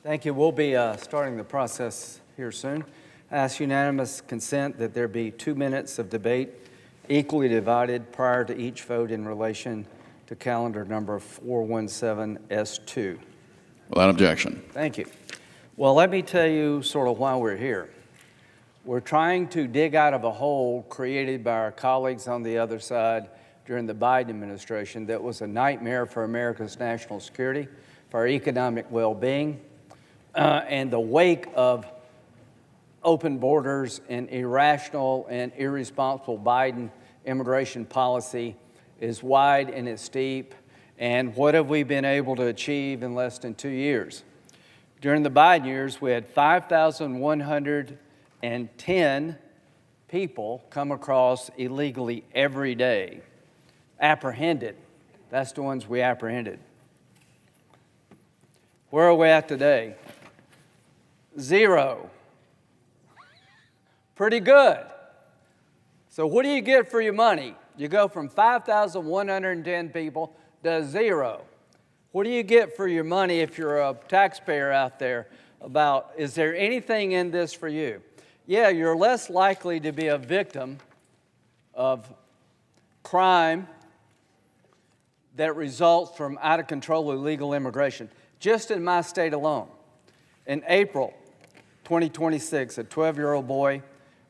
Thank you. We'll be starting the process here soon. I ask unanimous consent that there be 2 minutes of debate equally divided prior to each vote in relation to calendar number 417S2. Without objection. Thank you. Well, let me tell you sort of why we're here. We're trying to dig out of a hole created by our colleagues on the other side during the Biden administration that was a nightmare for America's national security, for our economic well-being, and the wake of open borders and irrational and irresponsible Biden immigration policy is wide and it's steep. And what have we been able to achieve in less than 2 years? During the Biden years, we had 5,110 people come across illegally every day, apprehended. That's the ones we apprehended. Where are we at today? 0. Pretty good. So what do you get for your money? You go from 5,110 people to 0. What do you get for your money if you're a taxpayer out there about, is there anything in this for you? Yeah, you're less likely to be a victim of crime that results from out-of-control illegal immigration. Just in my state alone, in April 2026, a 12-year-old boy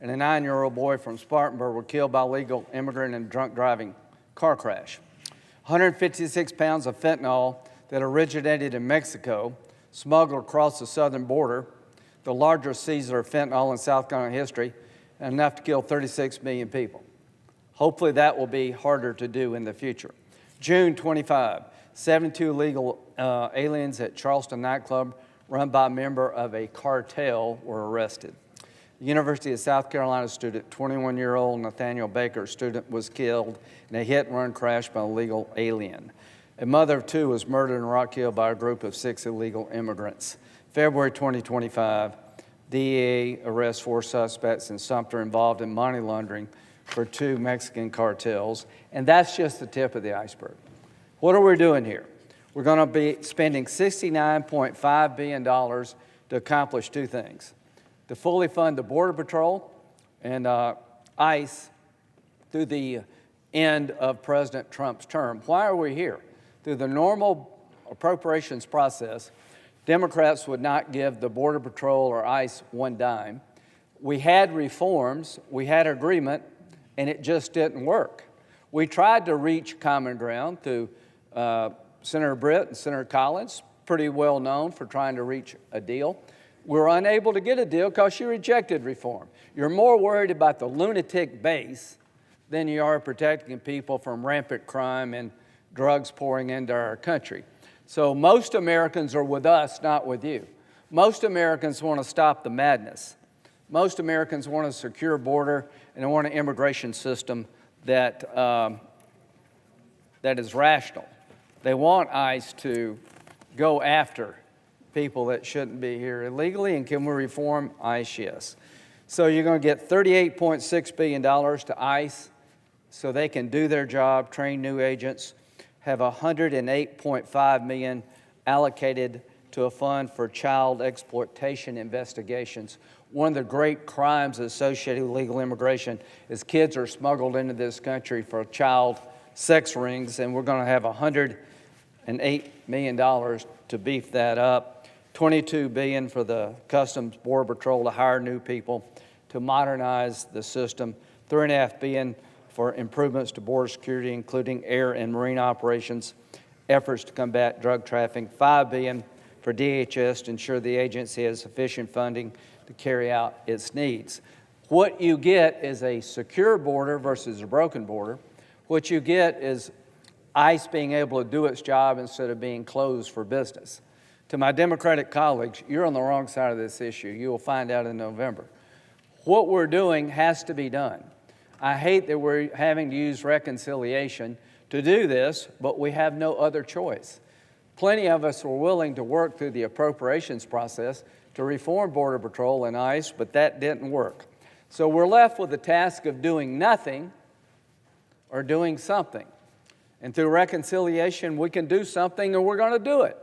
and a 9-year-old boy from Spartanburg were killed by illegal immigrant in a drunk driving car crash. 156 pounds of fentanyl that originated in Mexico, smuggled across the southern border, the largest seizure of fentanyl in South Carolina history, and enough to kill 36 million people. Hopefully that will be harder to do in the future. June 25, 72 illegal aliens at Charleston nightclub run by a member of a cartel were arrested. The University of South Carolina student, 21-year-old Nathaniel Baker, student, was killed in a hit-and-run crash by an illegal alien. A mother of 2 was murdered in Rock-Hill by a group of 6 illegal immigrants. February 2025, DEA arrests 4 suspects in Sumter involved in money laundering for 2 Mexican cartels, and that's just the tip of the iceberg. What are we doing here? We're going to be spending $69.5 billion to accomplish 2 things: to fully fund the Border Patrol and ICE through the end of President Trump's term. Why are we here? Through the normal appropriations process, Democrats would not give the Border Patrol or ICE 1 dime. We had reforms, we had agreement, and it just didn't work. We tried to reach common ground through Senator Britt and Senator Collins, pretty well known for trying to reach a deal. We were unable to get a deal because she rejected reform. You're more worried about the lunatic base than you are protecting people from rampant crime and drugs pouring into our country. So most Americans are with us, not with you. Most Americans want to stop the madness. Most Americans want a secure border and they want an immigration system that is rational. They want ICE to go after people that shouldn't be here illegally, and can we reform ICE? Yes. So you're going to get $38.6 billion to ICE so they can do their job, train new agents, have $108.5 million allocated to a fund for child exploitation investigations. One of the great crimes associated with illegal immigration is kids are smuggled into this country for child sex rings, and we're going to have $108 million to beef that up. $22 billion for the Customs Border Patrol to hire new people to modernize the system. $3.5 billion for improvements to border security, including air and marine operations, efforts to combat drug trafficking. $5 billion for DHS to ensure the agency has sufficient funding to carry out its needs. What you get is a secure border versus a broken border. What you get is ICE being able to do its job instead of being closed for business. To my Democratic colleagues, you're on the wrong side of this issue. You will find out in November. What we're doing has to be done. I hate that we're having to use reconciliation to do this, but we have no other choice. Plenty of us were willing to work through the appropriations process to reform Border Patrol and ICE, but that didn't work. So we're left with the task of doing nothing or doing something. And through reconciliation, we can do something, and we're going to do it.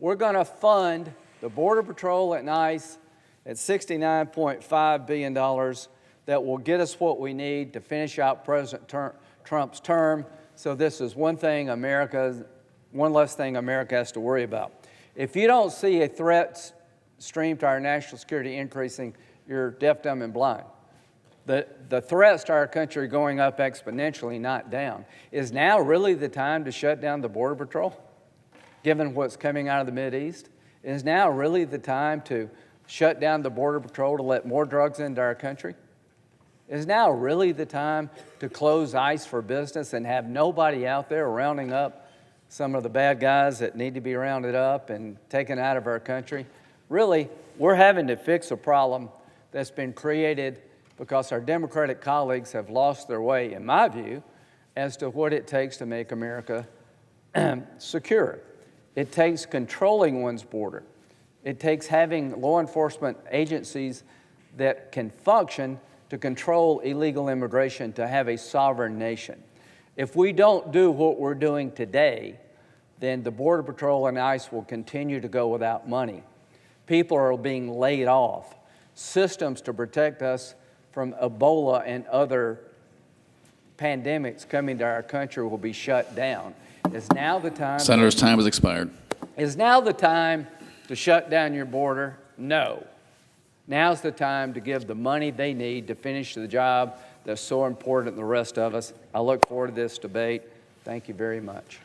We're going to fund the Border Patrol and ICE at $69.5 billion that will get us what we need to finish out President Trump's term. So this is one less thing America has to worry about. If you don't see a threat stream to our national security increasing, you're deaf, dumb, and blind. The threats to our country are going up exponentially, not down. Is now really the time to shut down the Border Patrol, given what's coming out of the Mideast? Is now really the time to shut down the Border Patrol to let more drugs into our country? Is now really the time to close ICE for business and have nobody out there rounding up some of the bad guys that need to be rounded up and taken out of our country? Really, we're having to fix a problem that's been created because our Democratic colleagues have lost their way, in my view, as to what it takes to make America secure. It takes controlling one's border. It takes having law enforcement agencies that can function to control illegal immigration, to have a sovereign nation. If we don't do what we're doing today, then the Border Patrol and ICE will continue to go without money. People are being laid off. Systems to protect us from Ebola and other pandemics coming to our country will be shut down. Is now the time? Senator's time has expired. Is now the time to shut down your border? No. Now's the time to give the money they need to finish the job that's so important to the rest of us. I look forward to this debate. Thank you very much.